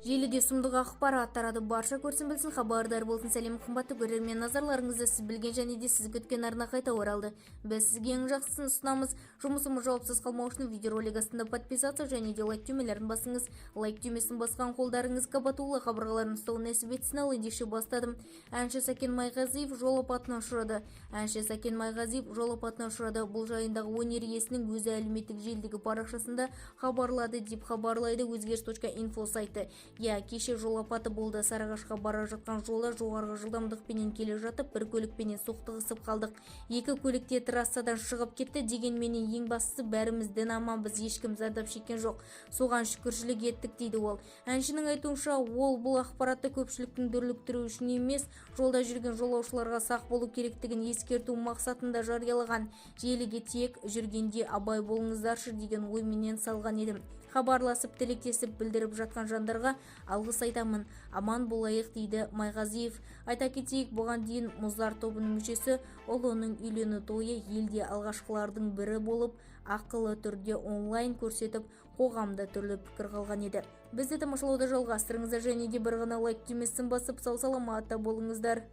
Желіде сұмдық ақпарат тарады, барша көрсін білсін, хабардар болсын. Сәлем қымбатты көрермен, назарларыңызды сіз білген және де сіз күткен арна қайта оралды. Біз сізге ең жақсысын ұсынамыз. Жұмысымыз жауапсыз қалмау үшін видеоролик астында подписаться және де лайк түймелерін басыңыз. Лайк түймесін басқан қолдарыңыз қабатулы қабырғаларын ұстау нәсіп етсін. Ал ендеше бастадым. Әнші Сәкен Майғазиев жол апатына ұшырады. Бұл жайындағы өнер иесінің өзі әлеуметтік желідегі парақшасында хабарлады деп хабарлайды өзгеріс.info сайты. Кеше жол апаты болды. Сарыағашқа бара жатқан жолда жоғарғы жылдамдықпенен келе жатып, бір көлікпенен соқтығысып қалдық. Екі көлікте трассадан шығып кетті. Дегенменен ең бастысы бәрімізден аманбыз, ешкім зардап шеккен жоқ. Соған шүкіршілік еттік дейді ол. Әншінің айтуынша, ол бұл ақпаратты көпшіліктің дүрліктіру үшін емес, жолда жүрген жолаушыларға сақ болу керектігін ескерту мақсатында жариялаған. Желіге тек жүргенде абай болыңыздаршы деген ойменен салған едім. Хабарласып, тілектесіп білдіріп жатқан жандарға алғыс айтамын. Аман болайық дейді Майғазиев. Айта кетейік, бұған дейін Мұздар тобының мүшесі ұлының үйлену тойы елде алғашқылардың бірі болып, ақылы түрде онлайн көрсетіп, қоғамда түрлі пікір қалған еді. Бізді тамашалауды жалғастырыңыздар және де бір ғана лайк түймесін басып сау саламатта болыңыздар.